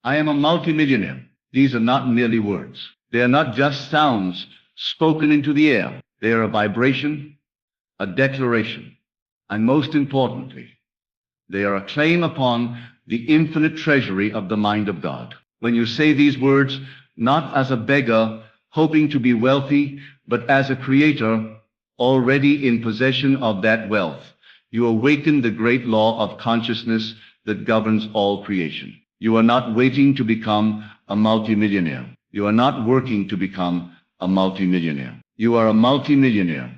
I am a multimillionaire. These are not merely words. They are not just sounds spoken into the air. They are a vibration, a declaration, and most importantly, they are a claim upon the infinite treasury of the mind of God. When you say these words, not as a beggar hoping to be wealthy, but as a creator already in possession of that wealth, you awaken the great law of consciousness that governs all creation. You are not waiting to become a multimillionaire. You are not working to become a multimillionaire. You are a multimillionaire.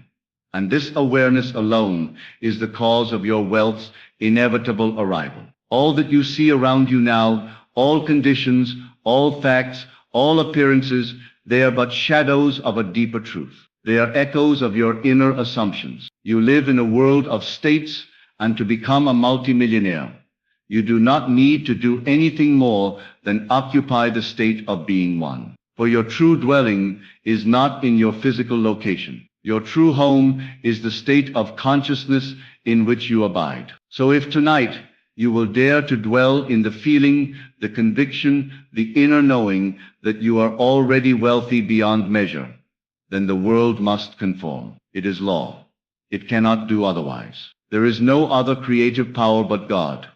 And this awareness alone is the cause of your wealth's inevitable arrival. All that you see around you now, all conditions, all facts, all appearances, they are but shadows of a deeper truth. They are echoes of your inner assumptions. You live in a world of states, and to become a multimillionaire, you do not need to do anything more than occupy the state of being one. For your true dwelling is not in your physical location. Your true home is the state of consciousness in which you abide. So if tonight you will dare to dwell in the feeling, the conviction, the inner knowing that you are already wealthy beyond measure, then the world must conform. It is law. It cannot do otherwise. There is no other creative power but God.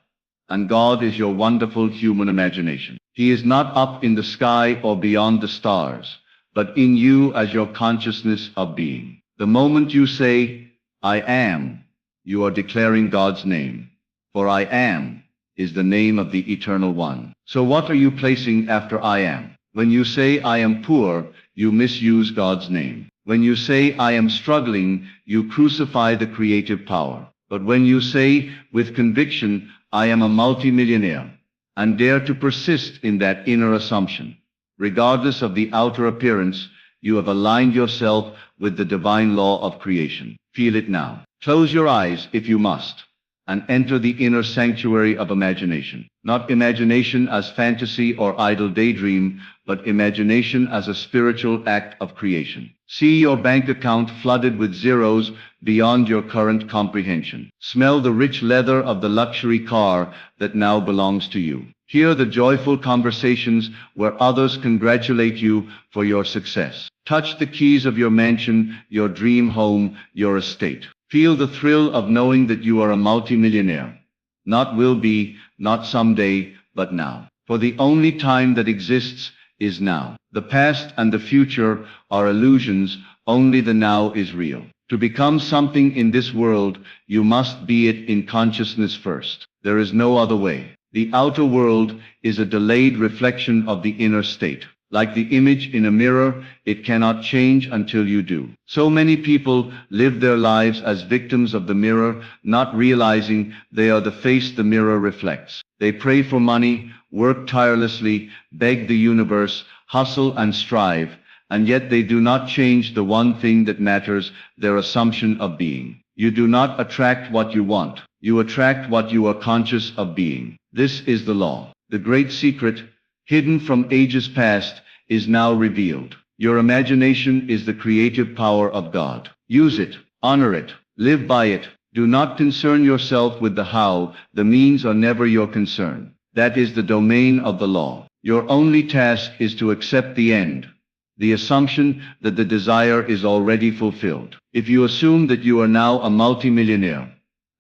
And God is your wonderful human imagination. He is not up in the sky or beyond the stars, but in you as your consciousness of being. The moment you say, I am, you are declaring God's name. For I am is the name of the Eternal One. So what are you placing after I am? When you say I am poor, you misuse God's name. When you say I am struggling, you crucify the creative power. But when you say with conviction, I am a multimillionaire, and dare to persist in that inner assumption, regardless of the outer appearance, you have aligned yourself with the divine law of creation. Feel it now. Close your eyes if you must, and enter the inner sanctuary of imagination. Not imagination as fantasy or idle daydream, but imagination as a spiritual act of creation. See your bank account flooded with zeros beyond your current comprehension. Smell the rich leather of the luxury car that now belongs to you. Hear the joyful conversations where others congratulate you for your success. Touch the keys of your mansion, your dream home, your estate. Feel the thrill of knowing that you are a multimillionaire. Not will be, not someday, but now. For the only time that exists is now. The past and the future are illusions, only the now is real. To become something in this world, you must be it in consciousness first. There is no other way. The outer world is a delayed reflection of the inner state. Like the image in a mirror, it cannot change until you do. So many people live their lives as victims of the mirror, not realizing they are the face the mirror reflects. They pray for money, work tirelessly, beg the universe, hustle and strive, and yet they do not change the one thing that matters, their assumption of being. You do not attract what you want. You attract what you are conscious of being. This is the law. The great secret, hidden from ages past, is now revealed. Your imagination is the creative power of God. Use it, honor it, live by it. Do not concern yourself with the how. The means are never your concern. That is the domain of the law. Your only task is to accept the end, the assumption that the desire is already fulfilled. If you assume that you are now a multimillionaire,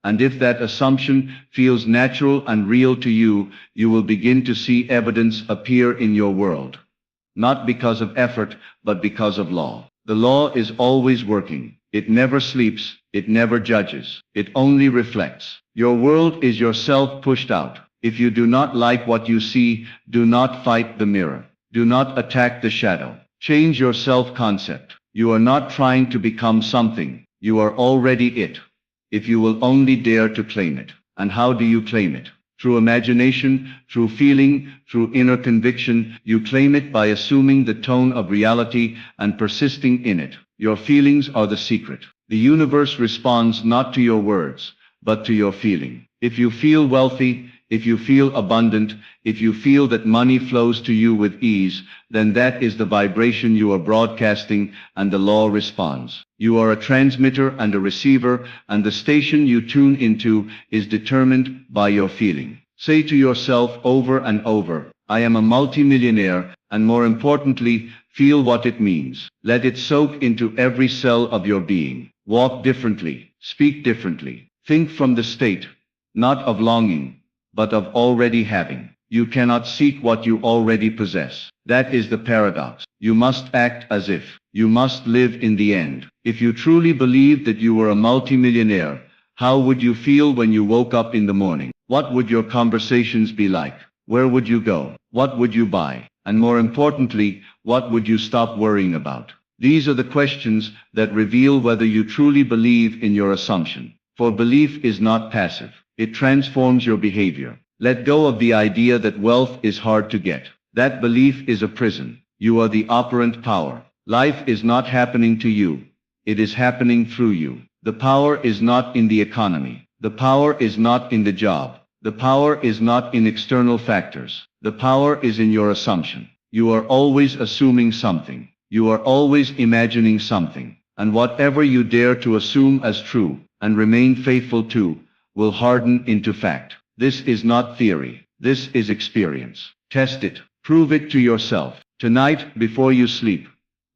and if that assumption feels natural and real to you, you will begin to see evidence appear in your world. Not because of effort, but because of law. The law is always working. It never sleeps. It never judges. It only reflects. Your world is yourself pushed out. If you do not like what you see, do not fight the mirror. Do not attack the shadow. Change your self-concept. You are not trying to become something. You are already it. If you will only dare to claim it. And how do you claim it? Through imagination, through feeling, through inner conviction. You claim it by assuming the tone of reality and persisting in it. Your feelings are the secret. The universe responds not to your words, but to your feeling. If you feel wealthy, if you feel abundant, if you feel that money flows to you with ease, then that is the vibration you are broadcasting, and the law responds. You are a transmitter and a receiver, and the station you tune into is determined by your feeling. Say to yourself over and over, I am a multimillionaire, and more importantly, feel what it means. Let it soak into every cell of your being. Walk differently, speak differently, think from the state, not of longing, but of already having. You cannot seek what you already possess. That is the paradox. You must act as if. You must live in the end. If you truly believed that you were a multimillionaire, how would you feel when you woke up in the morning? What would your conversations be like? Where would you go? What would you buy? And more importantly, what would you stop worrying about? These are the questions that reveal whether you truly believe in your assumption. For belief is not passive. It transforms your behavior. Let go of the idea that wealth is hard to get. That belief is a prison. You are the operant power. Life is not happening to you. It is happening through you. The power is not in the economy. The power is not in the job. The power is not in external factors. The power is in your assumption. You are always assuming something. You are always imagining something. And whatever you dare to assume as true, and remain faithful to, will harden into fact. This is not theory. This is experience. Test it. Prove it to yourself. Tonight, before you sleep,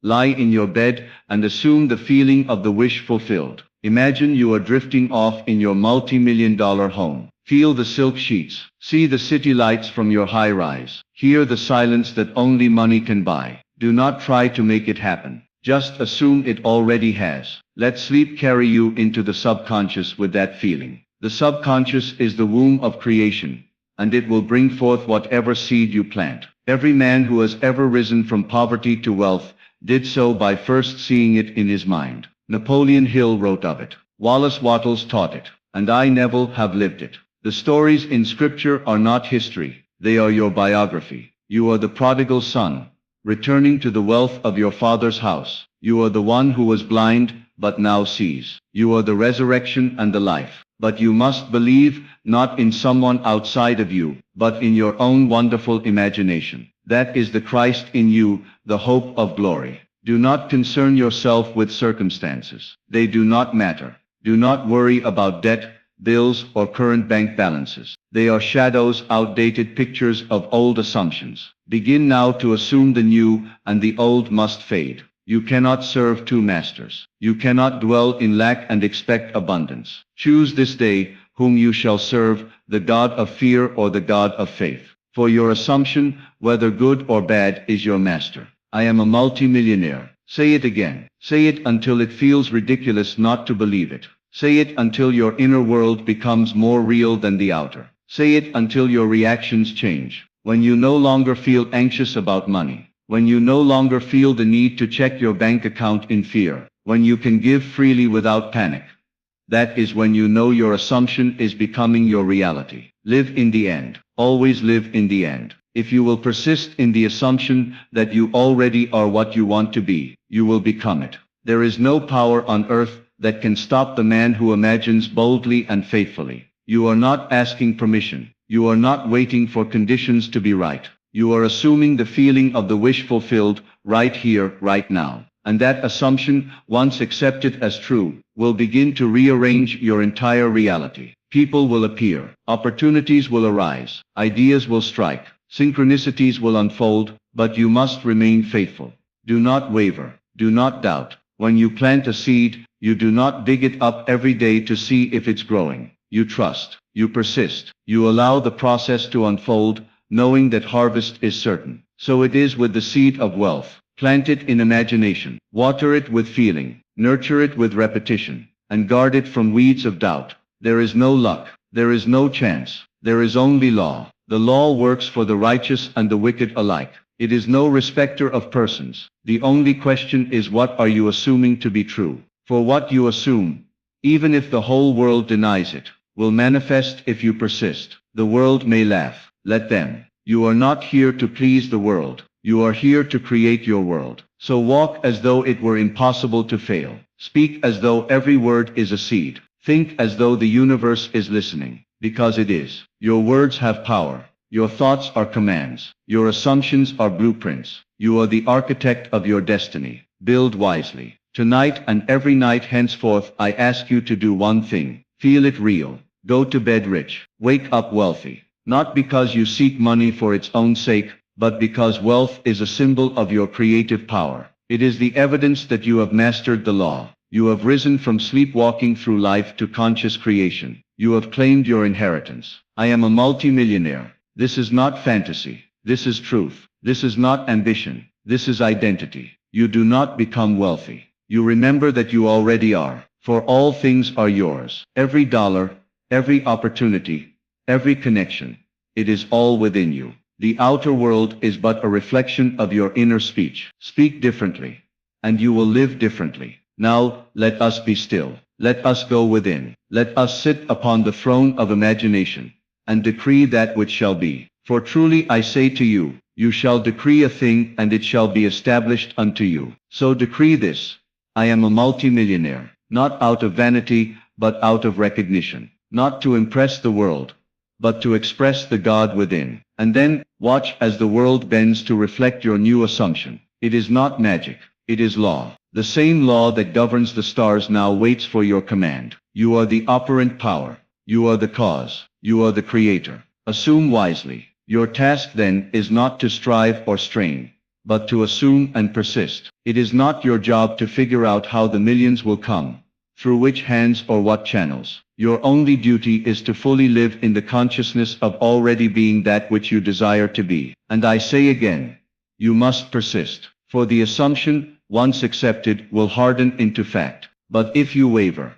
lie in your bed and assume the feeling of the wish fulfilled. Imagine you are drifting off in your multi-million-dollar home. Feel the silk sheets. See the city lights from your high-rise. Hear the silence that only money can buy. Do not try to make it happen. Just assume it already has. Let sleep carry you into the subconscious with that feeling. The subconscious is the womb of creation, and it will bring forth whatever seed you plant. Every man who has ever risen from poverty to wealth did so by first seeing it in his mind. Napoleon Hill wrote of it. Wallace Wattles taught it. And I, Neville, have lived it. The stories in Scripture are not history. They are your biography. You are the prodigal son, returning to the wealth of your father's house. You are the one who was blind, but now sees. You are the resurrection and the life. But you must believe, not in someone outside of you, but in your own wonderful imagination. That is the Christ in you, the hope of glory. Do not concern yourself with circumstances. They do not matter. Do not worry about debt, bills, or current bank balances. They are shadows, outdated pictures of old assumptions. Begin now to assume the new, and the old must fade. You cannot serve two masters. You cannot dwell in lack and expect abundance. Choose this day whom you shall serve, the God of fear or the God of faith. For your assumption, whether good or bad, is your master. I am a multimillionaire. Say it again. Say it until it feels ridiculous not to believe it. Say it until your inner world becomes more real than the outer. Say it until your reactions change. When you no longer feel anxious about money. When you no longer feel the need to check your bank account in fear. When you can give freely without panic. That is when you know your assumption is becoming your reality. Live in the end. Always live in the end. If you will persist in the assumption that you already are what you want to be, you will become it. There is no power on earth that can stop the man who imagines boldly and faithfully. You are not asking permission. You are not waiting for conditions to be right. You are assuming the feeling of the wish fulfilled right here, right now. And that assumption, once accepted as true, will begin to rearrange your entire reality. People will appear. Opportunities will arise. Ideas will strike. Synchronicities will unfold, but you must remain faithful. Do not waver. Do not doubt. When you plant a seed, you do not dig it up every day to see if it's growing. You trust. You persist. You allow the process to unfold, knowing that harvest is certain. So it is with the seed of wealth. Plant it in imagination. Water it with feeling. Nurture it with repetition. And guard it from weeds of doubt. There is no luck. There is no chance. There is only law. The law works for the righteous and the wicked alike. It is no respecter of persons. The only question is, what are you assuming to be true? For what you assume, even if the whole world denies it, will manifest if you persist. The world may laugh. Let them. You are not here to please the world. You are here to create your world. So walk as though it were impossible to fail. Speak as though every word is a seed. Think as though the universe is listening. Because it is. Your words have power. Your thoughts are commands. Your assumptions are blueprints. You are the architect of your destiny. Build wisely. Tonight and every night henceforth I ask you to do one thing. Feel it real. Go to bed rich. Wake up wealthy. Not because you seek money for its own sake, but because wealth is a symbol of your creative power. It is the evidence that you have mastered the law. You have risen from sleepwalking through life to conscious creation. You have claimed your inheritance. I am a multimillionaire. This is not fantasy. This is truth. This is not ambition. This is identity. You do not become wealthy. You remember that you already are. For all things are yours. Every dollar, every opportunity, every connection. It is all within you. The outer world is but a reflection of your inner speech. Speak differently, and you will live differently. Now, let us be still. Let us go within. Let us sit upon the throne of imagination, and decree that which shall be. For truly I say to you, you shall decree a thing and it shall be established unto you. So decree this. I am a multimillionaire, not out of vanity, but out of recognition. Not to impress the world, but to express the God within. And then, watch as the world bends to reflect your new assumption. It is not magic. It is law. The same law that governs the stars now waits for your command. You are the operant power. You are the cause. You are the creator. Assume wisely. Your task then is not to strive or strain, but to assume and persist. It is not your job to figure out how the millions will come, through which hands or what channels. Your only duty is to fully live in the consciousness of already being that which you desire to be. And I say again, you must persist, for the assumption, once accepted, will harden into fact. But if you waver,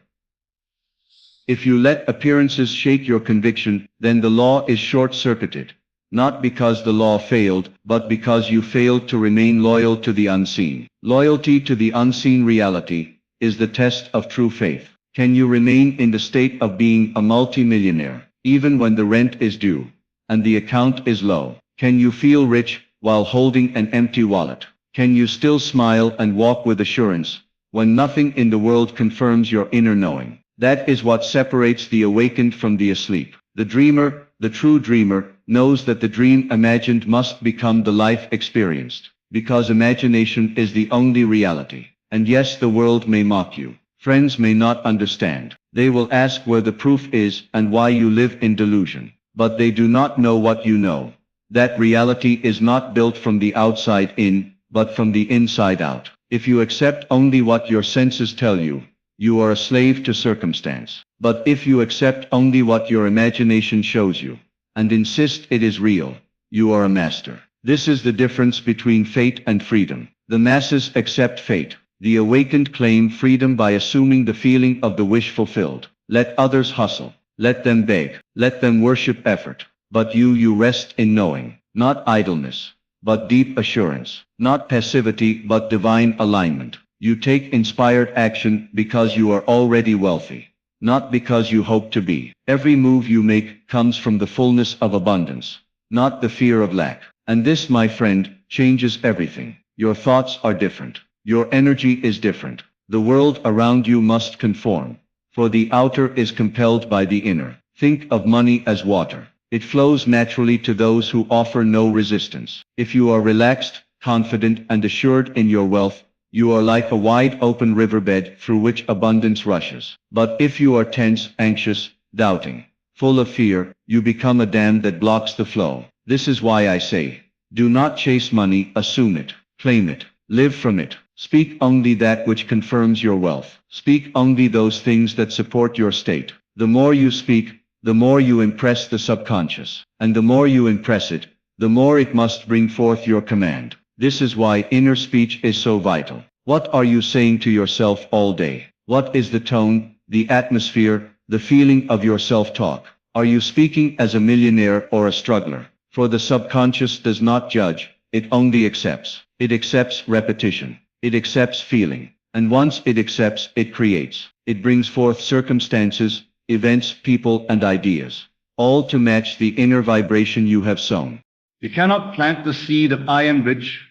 if you let appearances shake your conviction, then the law is short-circuited. Not because the law failed, but because you failed to remain loyal to the unseen. Loyalty to the unseen reality is the test of true faith. Can you remain in the state of being a multimillionaire, even when the rent is due, and the account is low? Can you feel rich, while holding an empty wallet? Can you still smile and walk with assurance, when nothing in the world confirms your inner knowing? That is what separates the awakened from the asleep. The dreamer, the true dreamer, knows that the dream imagined must become the life experienced, because imagination is the only reality. And yes, the world may mock you. Friends may not understand. They will ask where the proof is and why you live in delusion. But they do not know what you know. That reality is not built from the outside in, but from the inside out. If you accept only what your senses tell you, you are a slave to circumstance. But if you accept only what your imagination shows you, and insist it is real, you are a master. This is the difference between fate and freedom. The masses accept fate. The awakened claim freedom by assuming the feeling of the wish fulfilled. Let others hustle. Let them beg. Let them worship effort. But you rest in knowing. Not idleness, but deep assurance. Not passivity, but divine alignment. You take inspired action because you are already wealthy, not because you hope to be. Every move you make comes from the fullness of abundance, not the fear of lack. And this, my friend, changes everything. Your thoughts are different. Your energy is different. The world around you must conform, for the outer is compelled by the inner. Think of money as water. It flows naturally to those who offer no resistance. If you are relaxed, confident, and assured in your wealth, you are like a wide open riverbed through which abundance rushes. But if you are tense, anxious, doubting, full of fear, you become a dam that blocks the flow. This is why I say, do not chase money, assume it, claim it, live from it. Speak only that which confirms your wealth. Speak only those things that support your state. The more you speak, the more you impress the subconscious. And the more you impress it, the more it must bring forth your command. This is why inner speech is so vital. What are you saying to yourself all day? What is the tone, the atmosphere, the feeling of your self-talk? Are you speaking as a millionaire or a struggler? For the subconscious does not judge, it only accepts. It accepts repetition. It accepts feeling. And once it accepts, it creates. It brings forth circumstances, events, people, and ideas, all to match the inner vibration you have sown. You cannot plant the seed of I am rich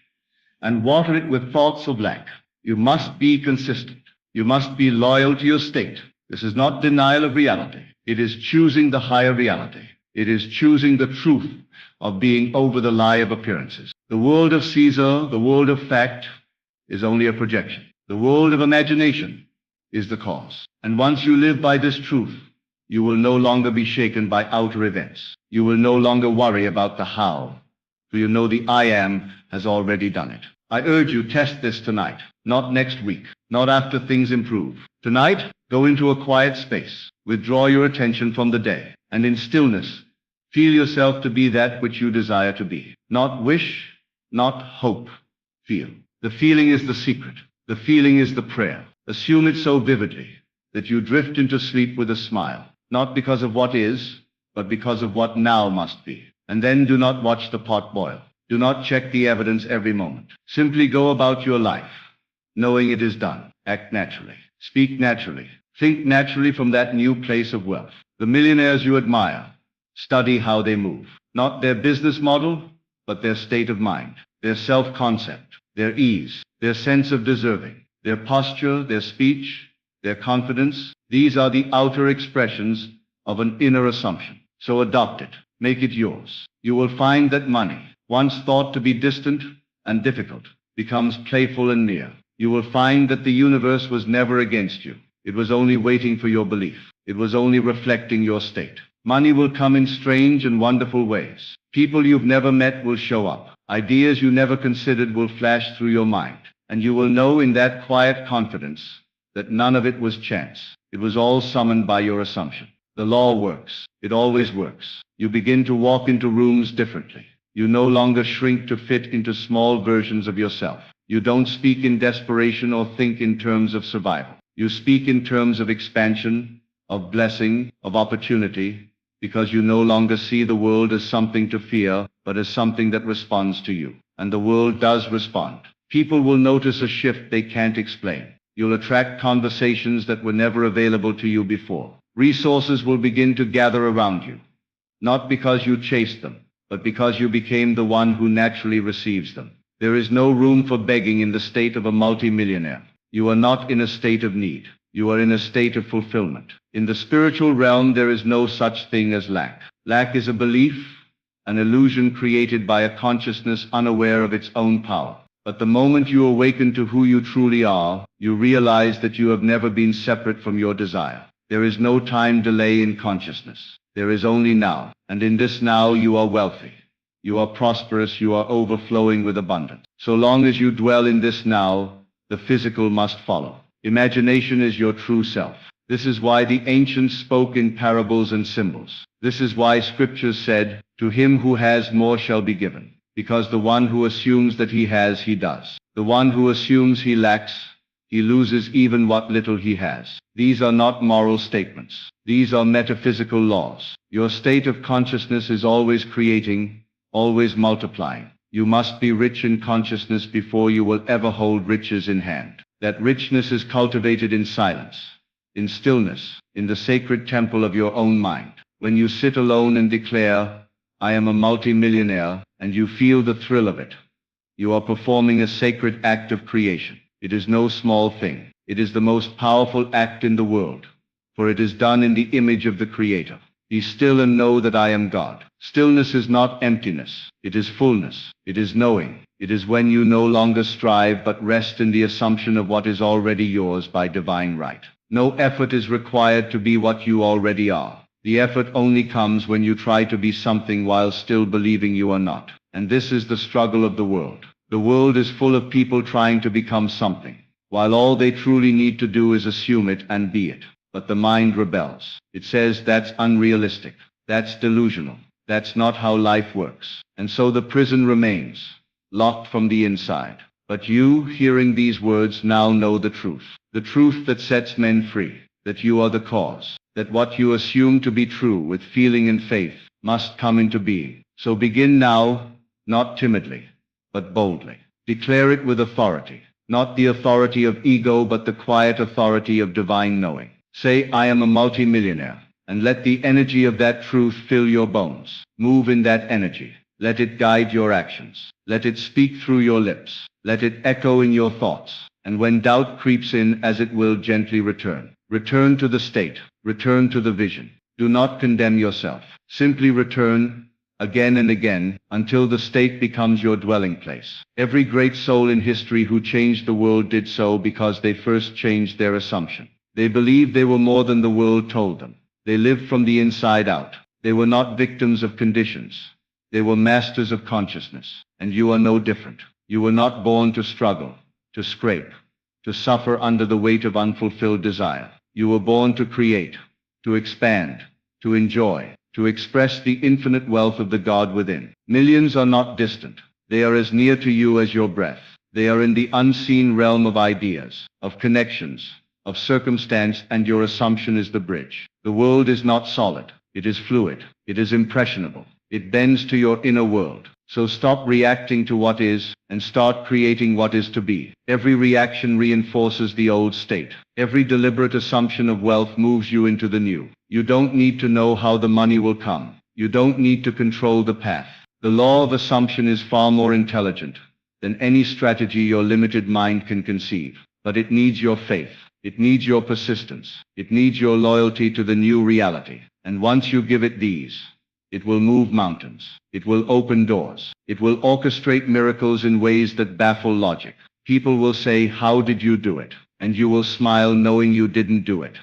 and water it with thoughts of lack. You must be consistent. You must be loyal to your state. This is not denial of reality. It is choosing the higher reality. It is choosing the truth of being over the lie of appearances. The world of Caesar, the world of fact, is only a projection. The world of imagination is the cause. And once you live by this truth, You will no longer be shaken by outer events. You will no longer worry about the how, for you know the I am has already done it. I urge you, test this tonight, not next week, not after things improve. Tonight, go into a quiet space, withdraw your attention from the day, and in stillness, feel yourself to be that which you desire to be. Not wish, not hope, feel. The feeling is the secret. The feeling is the prayer. Assume it so vividly that you drift into sleep with a smile, not because of what is, but because of what now must be. And then do not watch the pot boil. Do not check the evidence every moment. Simply go about your life, knowing it is done. Act naturally. Speak naturally. Think naturally from that new place of wealth. The millionaires you admire, study how they move. Not their business model, but their state of mind, their self-concept, their ease, their sense of deserving, their posture, their speech, their confidence. These are the outer expressions of an inner assumption. So adopt it. Make it yours. You will find that money, once thought to be distant and difficult, becomes playful and near. You will find that the universe was never against you. It was only waiting for your belief. It was only reflecting your state. Money will come in strange and wonderful ways. People you've never met will show up. Ideas you never considered will flash through your mind. And you will know in that quiet confidence that none of it was chance. It was all summoned by your assumption. The law works. It always works. You begin to walk into rooms differently. You no longer shrink to fit into small versions of yourself. You don't speak in desperation or think in terms of survival. You speak in terms of expansion, of blessing, of opportunity, because you no longer see the world as something to fear, but as something that responds to you. And the world does respond. People will notice a shift they can't explain. You'll attract conversations that were never available to you before. Resources will begin to gather around you, not because you chased them, but because you became the one who naturally receives them. There is no room for begging in the state of a multimillionaire. You are not in a state of need. You are in a state of fulfillment. In the spiritual realm, there is no such thing as lack. Lack is a belief, an illusion created by a consciousness unaware of its own power. But the moment you awaken to who you truly are, you realize that you have never been separate from your desire. There is no time delay in consciousness. There is only now. And in this now, you are wealthy. You are prosperous. You are overflowing with abundance. So long as you dwell in this now, the physical must follow. Imagination is your true self. This is why the ancients spoke in parables and symbols. This is why scriptures said, "To him who has more shall be given." Because the one who assumes that he has, he does. The one who assumes he lacks, he loses even what little he has. These are not moral statements. These are metaphysical laws. Your state of consciousness is always creating, always multiplying. You must be rich in consciousness before you will ever hold riches in hand. That richness is cultivated in silence, in stillness, in the sacred temple of your own mind. When you sit alone and declare, "I am a multimillionaire," and you feel the thrill of it, you are performing a sacred act of creation. It is no small thing. It is the most powerful act in the world, for it is done in the image of the Creator. Be still and know that I am God. Stillness is not emptiness. It is fullness. It is knowing. It is when you no longer strive but rest in the assumption of what is already yours by divine right. No effort is required to be what you already are. The effort only comes when you try to be something while still believing you are not. And this is the struggle of the world. The world is full of people trying to become something, while all they truly need to do is assume it and be it. But the mind rebels. It says that's unrealistic. That's delusional. That's not how life works. And so the prison remains, locked from the inside. But you, hearing these words, now know the truth that sets men free, that you are the cause, that what you assume to be true with feeling and faith must come into being. So begin now, not timidly, but boldly. Declare it with authority, not the authority of ego, but the quiet authority of divine knowing. Say, "I am a multimillionaire," and let the energy of that truth fill your bones. Move in that energy. Let it guide your actions. Let it speak through your lips. Let it echo in your thoughts. And when doubt creeps in, as it will, gently return. Return to the state. Return to the vision. Do not condemn yourself. Simply return, again and again, until the state becomes your dwelling place. Every great soul in history who changed the world did so because they first changed their assumption. They believed they were more than the world told them. They lived from the inside out. They were not victims of conditions. They were masters of consciousness. And you are no different. You were not born to struggle, to scrape, to suffer under the weight of unfulfilled desire. You were born to create, to expand, to enjoy, to express the infinite wealth of the God within. Millions are not distant. They are as near to you as your breath. They are in the unseen realm of ideas, of connections, of circumstance, and your assumption is the bridge. The world is not solid. It is fluid. It is impressionable. It bends to your inner world. So stop reacting to what is, and start creating what is to be. Every reaction reinforces the old state. Every deliberate assumption of wealth moves you into the new. You don't need to know how the money will come. You don't need to control the path. The law of assumption is far more intelligent than any strategy your limited mind can conceive. But it needs your faith. It needs your persistence. It needs your loyalty to the new reality. And once you give it these, it will move mountains. It will open doors. It will orchestrate miracles in ways that baffle logic. People will say, "How did you do it?" And you will smile knowing you didn't do it.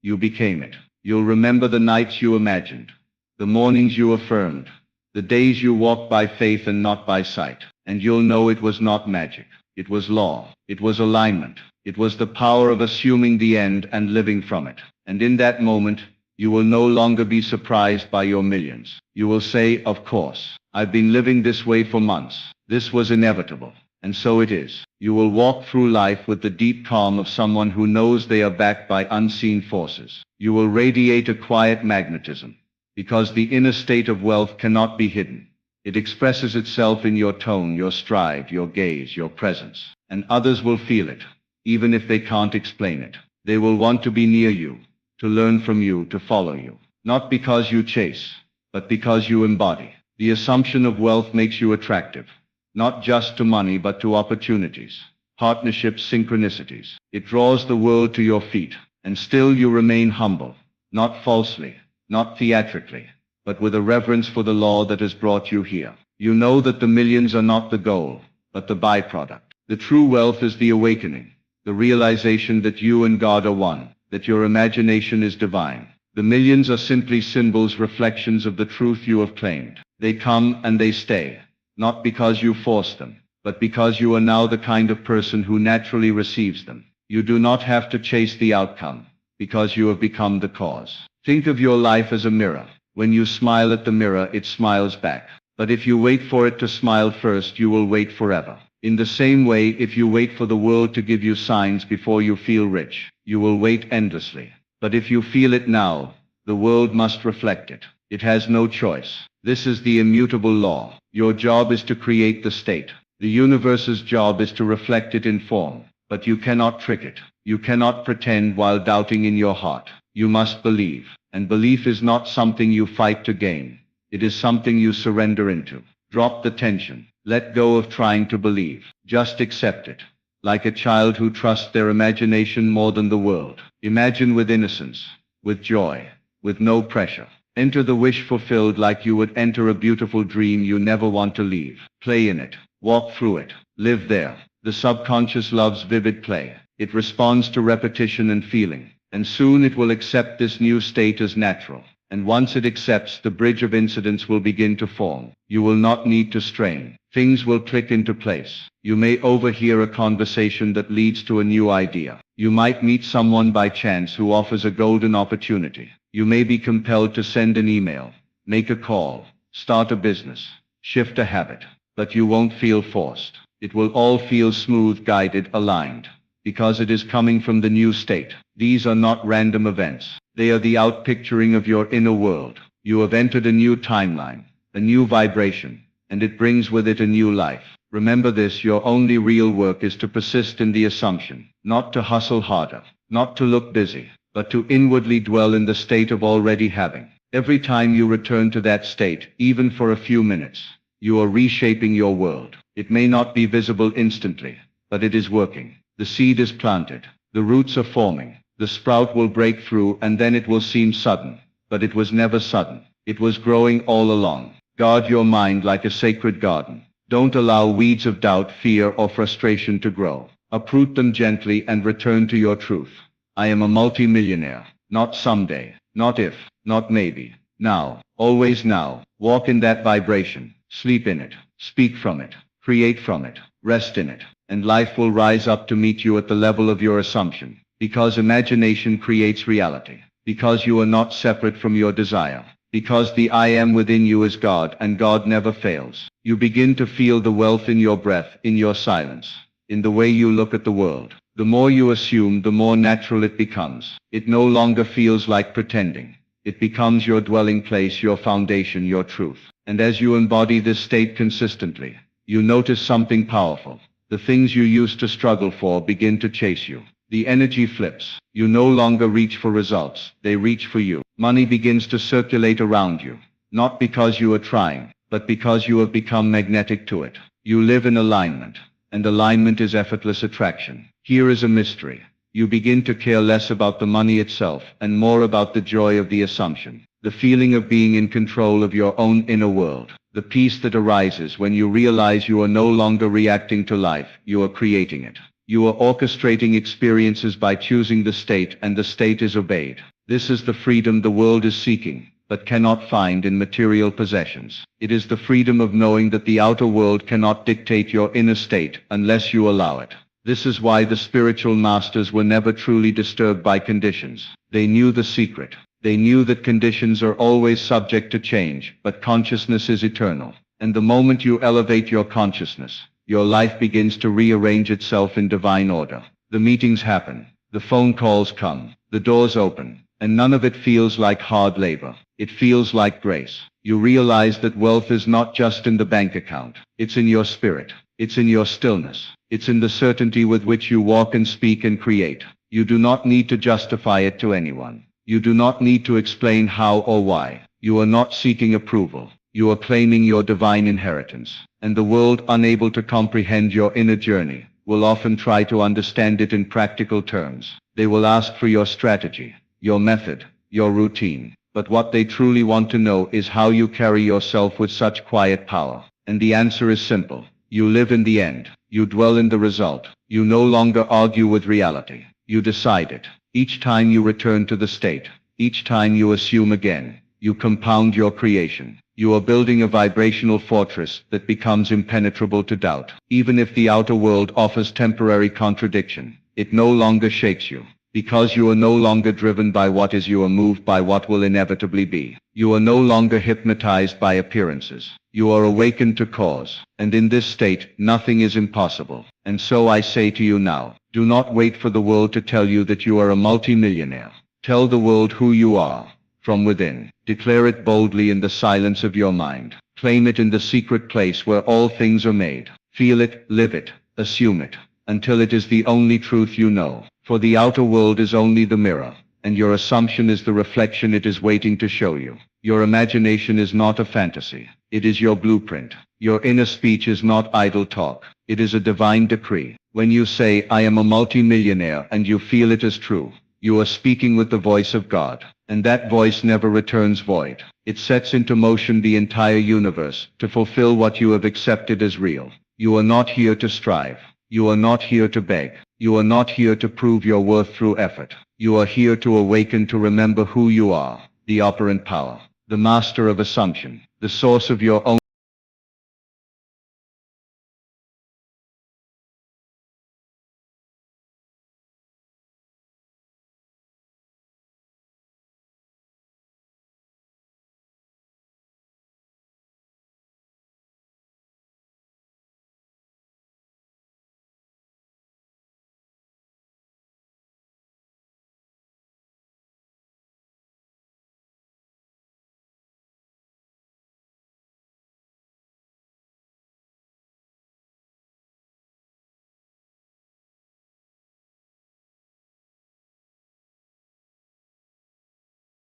You became it. You'll remember the nights you imagined, the mornings you affirmed, the days you walked by faith and not by sight. And you'll know it was not magic. It was law. It was alignment. It was the power of assuming the end and living from it. And in that moment, you will no longer be surprised by your millions. You will say, "Of course, I've been living this way for months. This was inevitable." And so it is. You will walk through life with the deep calm of someone who knows they are backed by unseen forces. You will radiate a quiet magnetism, because the inner state of wealth cannot be hidden. It expresses itself in your tone, your stride, your gaze, your presence. And others will feel it, even if they can't explain it. They will want to be near you, to learn from you, to follow you. Not because you chase, but because you embody. The assumption of wealth makes you attractive, not just to money but to opportunities, partnerships, synchronicities. It draws the world to your feet, and still you remain humble, not falsely, not theatrically, but with a reverence for the law that has brought you here. You know that the millions are not the goal, but the byproduct. The true wealth is the awakening, the realization that you and God are one, that your imagination is divine. The millions are simply symbols, reflections of the truth you have claimed. They come and they stay, not because you force them, but because you are now the kind of person who naturally receives them. You do not have to chase the outcome, because you have become the cause. Think of your life as a mirror. When you smile at the mirror, it smiles back. But if you wait for it to smile first, you will wait forever. In the same way, if you wait for the world to give you signs before you feel rich, you will wait endlessly. But if you feel it now, the world must reflect it. It has no choice. This is the immutable law. Your job is to create the state. The universe's job is to reflect it in form. But you cannot trick it. You cannot pretend while doubting in your heart. You must believe. And belief is not something you fight to gain. It is something you surrender into. Drop the tension. Let go of trying to believe. Just accept it. Like a child who trusts their imagination more than the world. Imagine with innocence, with joy, with no pressure. Enter the wish fulfilled like you would enter a beautiful dream you never want to leave. Play in it. Walk through it. Live there. The subconscious loves vivid play. It responds to repetition and feeling. And soon it will accept this new state as natural. And once it accepts, the bridge of incidents will begin to form. You will not need to strain. Things will click into place. You may overhear a conversation that leads to a new idea. You might meet someone by chance who offers a golden opportunity. You may be compelled to send an email, make a call, start a business, shift a habit. But you won't feel forced. It will all feel smooth, guided, aligned. Because it is coming from the new state. These are not random events. They are the outpicturing of your inner world. You have entered a new timeline, a new vibration, and it brings with it a new life. Remember this, your only real work is to persist in the assumption, not to hustle harder, not to look busy, but to inwardly dwell in the state of already having. Every time you return to that state, even for a few minutes, you are reshaping your world. It may not be visible instantly, but it is working. The seed is planted. The roots are forming. The sprout will break through, and then it will seem sudden. But it was never sudden. It was growing all along. Guard your mind like a sacred garden. Don't allow weeds of doubt, fear, or frustration to grow. Uproot them gently and return to your truth. I am a multi-millionaire. Not someday, not if, not maybe. Now, always now. Walk in that vibration. Sleep in it. Speak from it. Create from it. Rest in it. And life will rise up to meet you at the level of your assumption. Because imagination creates reality. Because you are not separate from your desire. Because the I am within you is God, and God never fails. You begin to feel the wealth in your breath, in your silence, in the way you look at the world. The more you assume, the more natural it becomes. It no longer feels like pretending. It becomes your dwelling place, your foundation, your truth. And as you embody this state consistently, you notice something powerful. The things you used to struggle for begin to chase you. The energy flips. You no longer reach for results, they reach for you. Money begins to circulate around you, not because you are trying, but because you have become magnetic to it. You live in alignment, and alignment is effortless attraction. Here is a mystery. You begin to care less about the money itself, and more about the joy of the assumption. The feeling of being in control of your own inner world. The peace that arises when you realize you are no longer reacting to life, you are creating it. You are orchestrating experiences by choosing the state, and the state is obeyed. This is the freedom the world is seeking, but cannot find in material possessions. It is the freedom of knowing that the outer world cannot dictate your inner state unless you allow it. This is why the spiritual masters were never truly disturbed by conditions. They knew the secret. They knew that conditions are always subject to change, but consciousness is eternal. And the moment you elevate your consciousness, your life begins to rearrange itself in divine order. The meetings happen, the phone calls come, the doors open, and none of it feels like hard labor. It feels like grace. You realize that wealth is not just in the bank account. It's in your spirit. It's in your stillness. It's in the certainty with which you walk and speak and create. You do not need to justify it to anyone. You do not need to explain how or why. You are not seeking approval. You are claiming your divine inheritance. And the world, unable to comprehend your inner journey, will often try to understand it in practical terms. They will ask for your strategy, your method, your routine. But what they truly want to know is how you carry yourself with such quiet power. And the answer is simple. You live in the end. You dwell in the result. You no longer argue with reality. You decide it. Each time you return to the state, each time you assume again, you compound your creation. You are building a vibrational fortress that becomes impenetrable to doubt. Even if the outer world offers temporary contradiction, it no longer shakes you. Because you are no longer driven by what is, you are moved by what will inevitably be. You are no longer hypnotized by appearances. You are awakened to cause. And in this state, nothing is impossible. And so I say to you now, do not wait for the world to tell you that you are a multimillionaire. Tell the world who you are, from within. Declare it boldly in the silence of your mind. Claim it in the secret place where all things are made. Feel it, live it, assume it, until it is the only truth you know. For the outer world is only the mirror, and your assumption is the reflection it is waiting to show you. Your imagination is not a fantasy. It is your blueprint. Your inner speech is not idle talk. It is a divine decree. When you say, I am a multimillionaire, and you feel it as true, you are speaking with the voice of God. And that voice never returns void. It sets into motion the entire universe to fulfill what you have accepted as real. You are not here to strive. You are not here to beg. You are not here to prove your worth through effort. You are here to awaken, to remember who you are, the operant power, the master of assumption, the source of your own